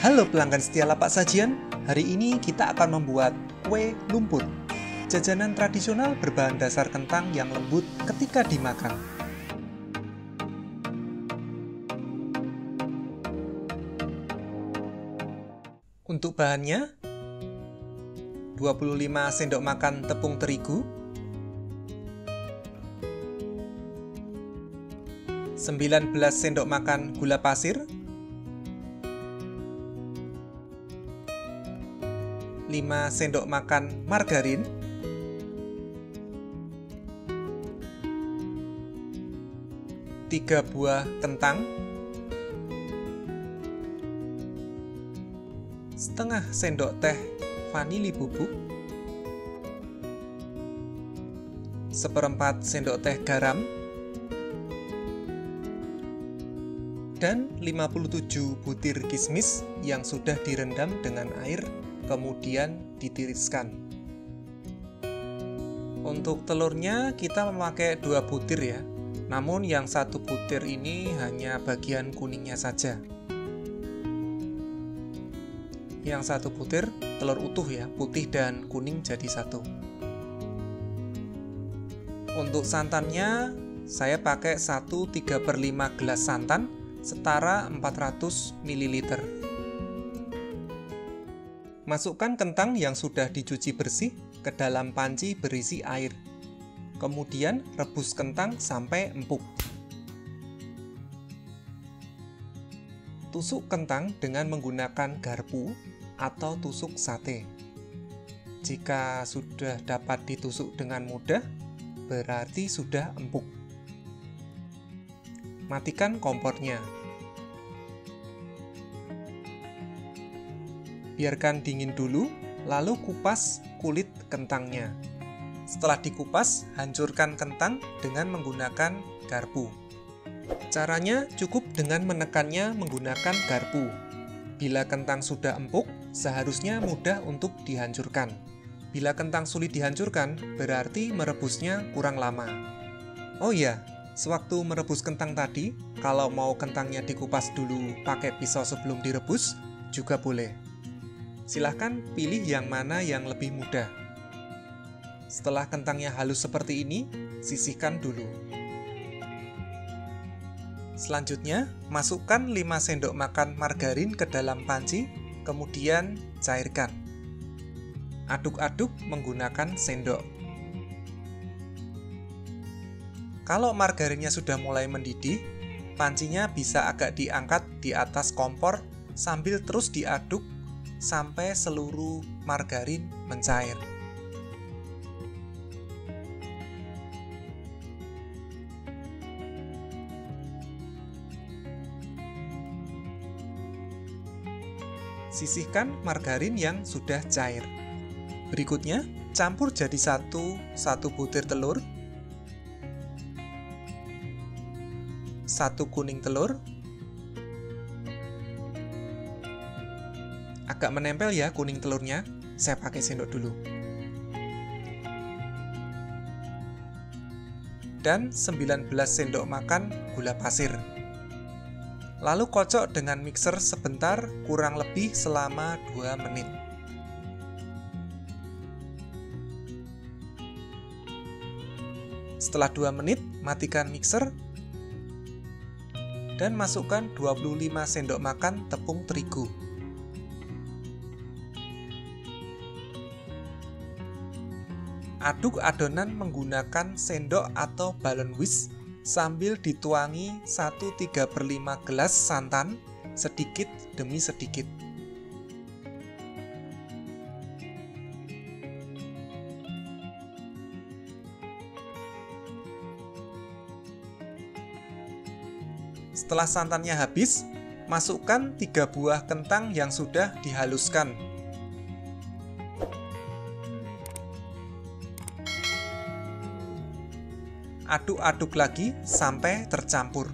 Halo pelanggan setia Lapak Sajian, hari ini kita akan membuat kue lumpur. Jajanan tradisional berbahan dasar kentang yang lembut ketika dimakan. Untuk bahannya, 25 sendok makan tepung terigu, 19 sendok makan gula pasir, 5 sendok makan margarin, 3 buah kentang, setengah sendok teh vanili bubuk, seperempat sendok teh garam, dan 57 butir kismis yang sudah direndam dengan air kemudian ditiriskan. Untuk telurnya kita memakai 2 butir ya, namun yang 1 butir ini hanya bagian kuningnya saja. Yang 1 butir telur utuh ya, putih dan kuning jadi 1. Untuk santannya saya pakai 1/3/5 gelas santan setara 400 ml. Masukkan kentang yang sudah dicuci bersih ke dalam panci berisi air. Kemudian rebus kentang sampai empuk. Tusuk kentang dengan menggunakan garpu atau tusuk sate. Jika sudah dapat ditusuk dengan mudah, berarti sudah empuk. Matikan kompornya. Biarkan dingin dulu, lalu kupas kulit kentangnya. Setelah dikupas, hancurkan kentang dengan menggunakan garpu. Caranya cukup dengan menekannya menggunakan garpu. Bila kentang sudah empuk, seharusnya mudah untuk dihancurkan. Bila kentang sulit dihancurkan, berarti merebusnya kurang lama. Oh iya, sewaktu merebus kentang tadi, kalau mau kentangnya dikupas dulu pakai pisau sebelum direbus, juga boleh. Silahkan pilih yang mana yang lebih mudah. Setelah kentangnya halus seperti ini, sisihkan dulu. Selanjutnya, masukkan 5 sendok makan margarin ke dalam panci, kemudian cairkan. Aduk-aduk menggunakan sendok. Kalau margarinnya sudah mulai mendidih, pancinya bisa agak diangkat di atas kompor sambil terus diaduk sampai seluruh margarin mencair. Sisihkan margarin yang sudah cair. Berikutnya, campur jadi satu butir telur, 1 kuning telur. Agak menempel ya kuning telurnya, saya pakai sendok dulu. Dan 19 sendok makan gula pasir. Lalu kocok dengan mixer sebentar, kurang lebih selama 2 menit. Setelah 2 menit, matikan mixer dan masukkan 25 sendok makan tepung terigu. Aduk adonan menggunakan sendok atau balon whisk sambil dituangi 1/3/5 gelas santan sedikit demi sedikit. Setelah santannya habis, masukkan 3 buah kentang yang sudah dihaluskan. Aduk-aduk lagi sampai tercampur.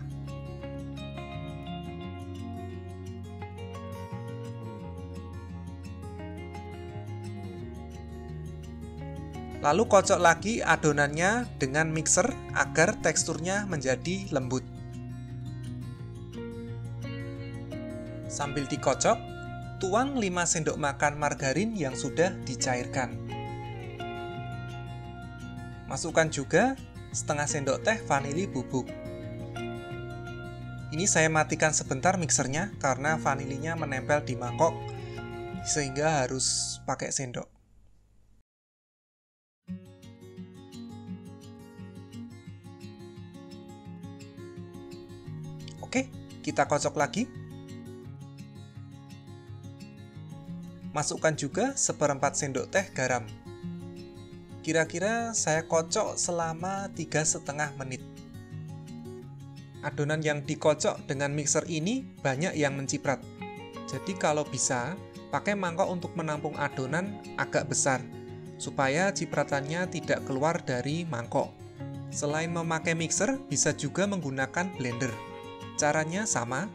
Lalu kocok lagi adonannya dengan mixer agar teksturnya menjadi lembut. Sambil dikocok, Tuang 5 sendok makan margarin yang sudah dicairkan. Masukkan juga setengah sendok teh vanili bubuk. Ini saya matikan sebentar mixernya karena vanilinya menempel di mangkok, sehingga harus pakai sendok. Oke, kita kocok lagi. Masukkan juga 1/4 sendok teh garam. Kira-kira saya kocok selama 3,5 menit. Adonan yang dikocok dengan mixer ini banyak yang menciprat. Jadi kalau bisa, pakai mangkok untuk menampung adonan agak besar, supaya cipratannya tidak keluar dari mangkok. Selain memakai mixer, bisa juga menggunakan blender. Caranya sama,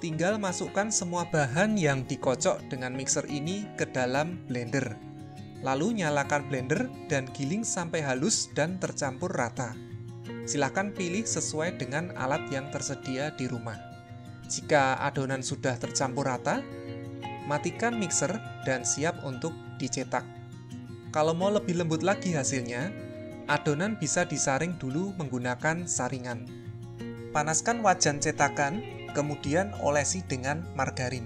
tinggal masukkan semua bahan yang dikocok dengan mixer ini ke dalam blender. Lalu nyalakan blender dan giling sampai halus dan tercampur rata. Silahkan pilih sesuai dengan alat yang tersedia di rumah. Jika adonan sudah tercampur rata, matikan mixer dan siap untuk dicetak. Kalau mau lebih lembut lagi hasilnya, adonan bisa disaring dulu menggunakan saringan. Panaskan wajan cetakan, kemudian olesi dengan margarin.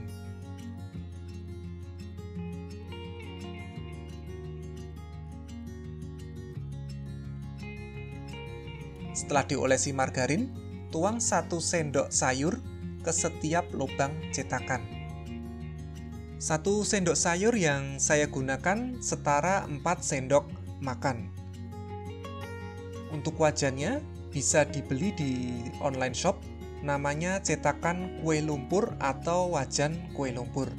Setelah diolesi margarin, tuang 1 sendok sayur ke setiap lubang cetakan. 1 sendok sayur yang saya gunakan setara 4 sendok makan. Untuk wajannya bisa dibeli di online shop, namanya cetakan kue lumpur atau wajan kue lumpur.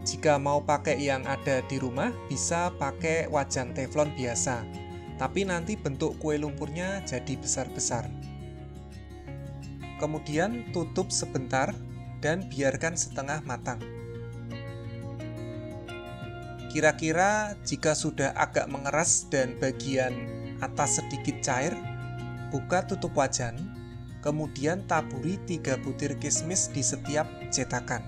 Jika mau pakai yang ada di rumah, bisa pakai wajan teflon biasa. Tapi nanti bentuk kue lumpurnya jadi besar-besar. Kemudian tutup sebentar dan biarkan setengah matang. Kira-kira jika sudah agak mengeras dan bagian atas sedikit cair, buka tutup wajan, kemudian taburi 3 butir kismis di setiap cetakan.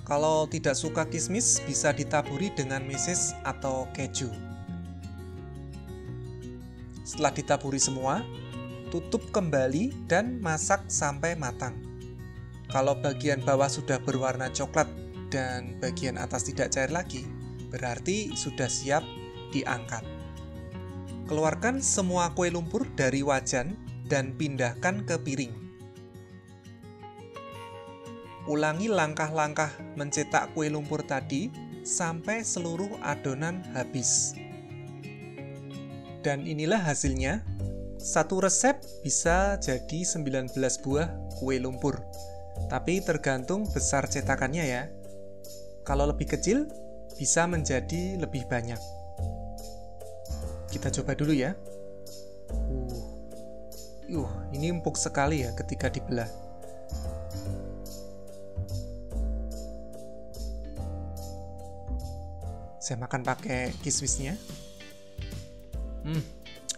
Kalau tidak suka kismis, bisa ditaburi dengan meses atau keju. Setelah ditaburi semua, tutup kembali dan masak sampai matang. Kalau bagian bawah sudah berwarna coklat dan bagian atas tidak cair lagi, berarti sudah siap diangkat. Keluarkan semua kue lumpur dari wajan dan pindahkan ke piring. Ulangi langkah-langkah mencetak kue lumpur tadi sampai seluruh adonan habis. Dan inilah hasilnya. Satu resep bisa jadi 19 buah kue lumpur. Tapi tergantung besar cetakannya ya. Kalau lebih kecil, bisa menjadi lebih banyak. Kita coba dulu ya. Ini empuk sekali ya ketika dibelah. Saya makan pakai kismisnya.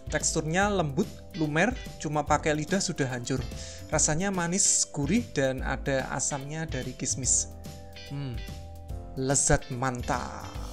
Teksturnya lembut, lumer, cuma pakai lidah sudah hancur. Rasanya manis, gurih, dan ada asamnya dari kismis. Lezat mantap.